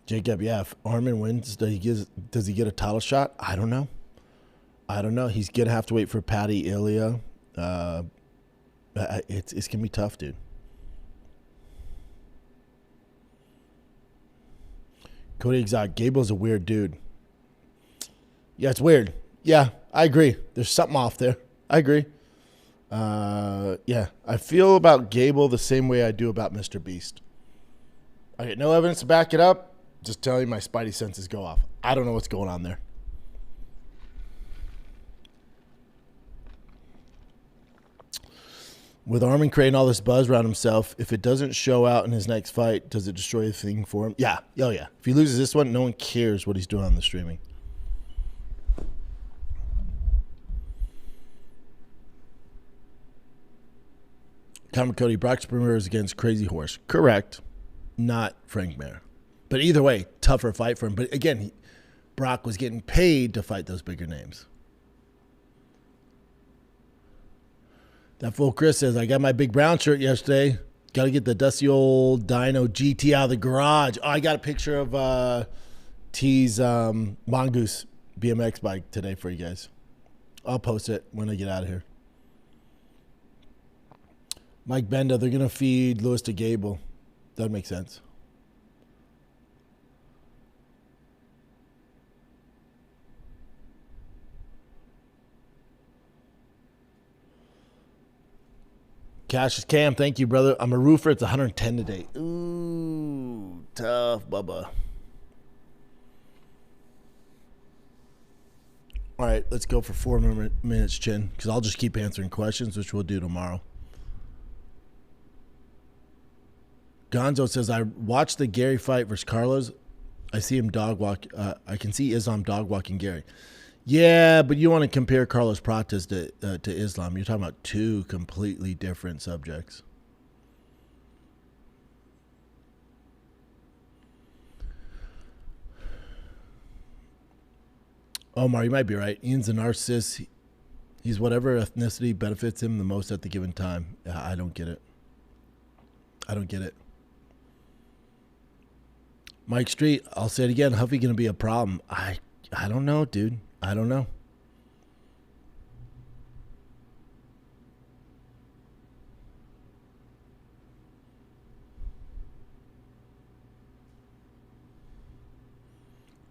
Jacob, yeah, if Arman wins, does he get a title shot? I don't know. He's going to have to wait for Paddy Ilya. It's going to be tough, dude. Cody Exotic, Gable's a weird dude. Yeah, it's weird. Yeah, I agree. There's something off there. I agree. Yeah, I feel about Gable the same way I do about Mr. Beast. I get no evidence to back it up. Just telling you my spidey senses go off. I don't know what's going on there. With Arman creating all this buzz around himself, if it doesn't show out in his next fight, does it destroy the thing for him? Yeah. Oh, yeah. If he loses this one, no one cares what he's doing on the streaming. Conor Cody, Brock Springer is against Crazy Horse. Correct. Not Frank Mir. But either way, tougher fight for him. But again, Brock was getting paid to fight those bigger names. That fool Chris says, I got my big brown shirt yesterday. Got to get the dusty old Dyno GT out of the garage. Oh, I got a picture of T's Mongoose BMX bike today for you guys. I'll post it when I get out of here. Mike Benda, they're going to feed Lewis to Gable. That makes sense. Cassius Cam, thank you, brother. I'm a roofer. It's 110 today. Ooh, tough, Bubba. All right, let's go for 4 minutes, Chin, because I'll just keep answering questions, which we'll do tomorrow. Gonzo says, I watched the Gary fight versus Carlos. I see him dog walk. I can see Islam dog walking Gary. Yeah, but you want to compare Carlos Prates to Islam. You're talking about two completely different subjects. Omar, you might be right. Ian's a narcissist. He's whatever ethnicity benefits him the most at the given time. I don't get it. I don't get it. Mike Street, I'll say it again. Huffy going to be a problem. I don't know, dude. I don't know.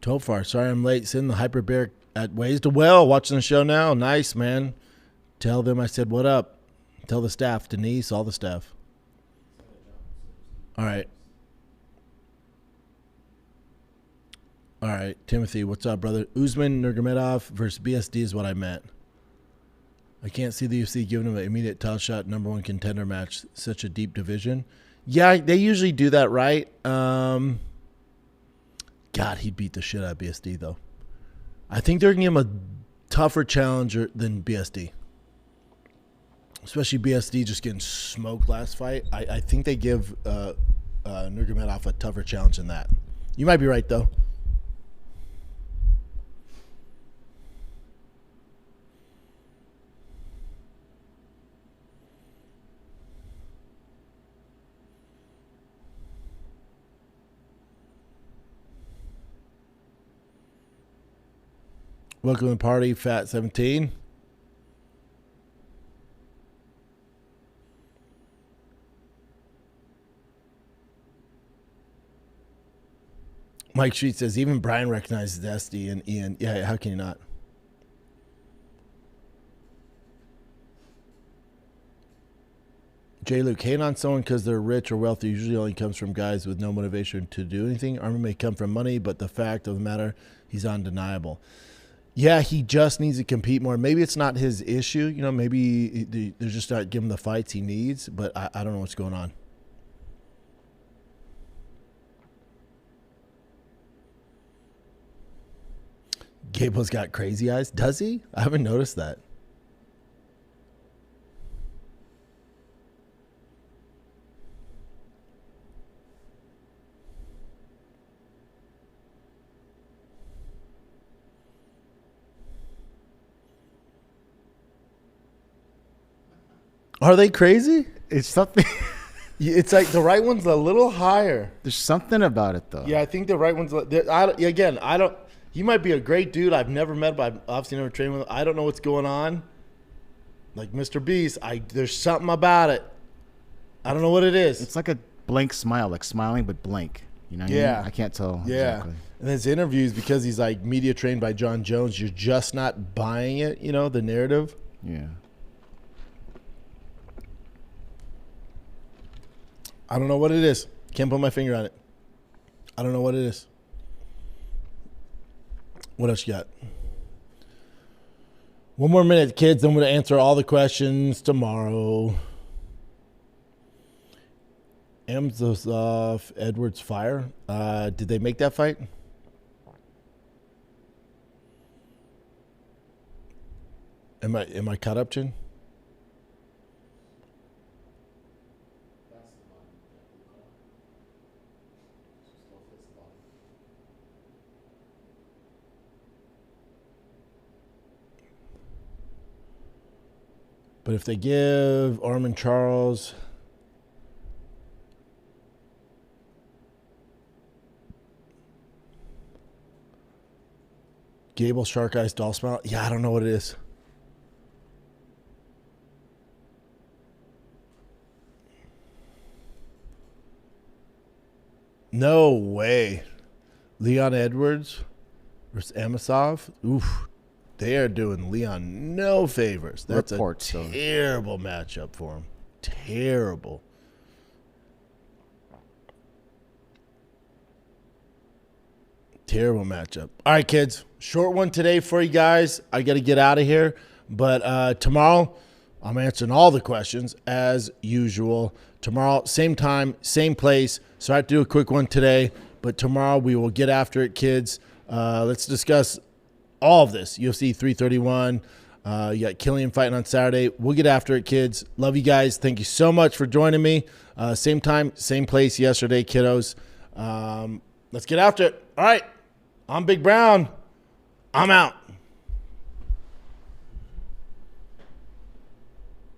Tofar, sorry I'm late. Sitting the hyperbaric at Ways to Well, watching the show now. Nice, man. Tell them I said what up. Tell the staff, Denise, all the staff. All right. All right, Timothy, what's up, brother? Usman Nurmagomedov versus BSD is what I meant. I can't see the UFC giving him an immediate title shot, number one contender match, such a deep division. Yeah, they usually do that, right? God, he'd beat the shit out of BSD, though. I think they're going to give him a tougher challenger than BSD. Especially BSD just getting smoked last fight. I think they give Nurmagomedov a tougher challenge than that. You might be right, though. Welcome to the party, Fat 17. Mike Street says, even Brian recognizes SD and Ian. Yeah, how can you not? J. Luke, hating on someone because they're rich or wealthy usually only comes from guys with no motivation to do anything. Arman may come from money, but the fact of the matter, he's undeniable. Yeah, he just needs to compete more. Maybe it's not his issue. You know, maybe they're just not giving him the fights he needs, but I don't know what's going on. Gable's got crazy eyes. Does he? I haven't noticed that. Are they crazy? It's something. It's like the right one's a little higher. There's something about it, though. Yeah, I think the right one's. I don't. He might be a great dude. I've never met him. But I've obviously never trained with him. I don't know what's going on. Like Mr. Beast, there's something about it. I don't know what it is. It's like a blank smile, like smiling but blank. You know what I mean? I can't tell. Yeah. Exactly. And his interviews, because he's like media trained by John Jones, you're just not buying it, you know, the narrative. Yeah. I don't know what it is. Can't put my finger on it. I don't know what it is. What else you got? One more minute, kids. I'm going to answer all the questions tomorrow. Amzosov, Edwards Fire. Did they make that fight? Am I caught up, Chin? But if they give Arman Charles, Gable, Shark Eyes, Doll Smile. Yeah, I don't know what it is. No way. Leon Edwards versus Amasov. Oof. They are doing Leon no favors. That's a terrible matchup for him. Terrible. Terrible matchup. All right, kids. Short one today for you guys. I got to get out of here. But tomorrow, I'm answering all the questions as usual. Tomorrow, same time, same place. So I have to do a quick one today. But tomorrow, we will get after it, kids. Let's discuss all of this. UFC 331. You got Killian fighting on Saturday. We'll get after it, kids. Love you guys. Thank you so much for joining me. Same time, same place yesterday, kiddos. Let's get after it. All right. I'm Big Brown. I'm out.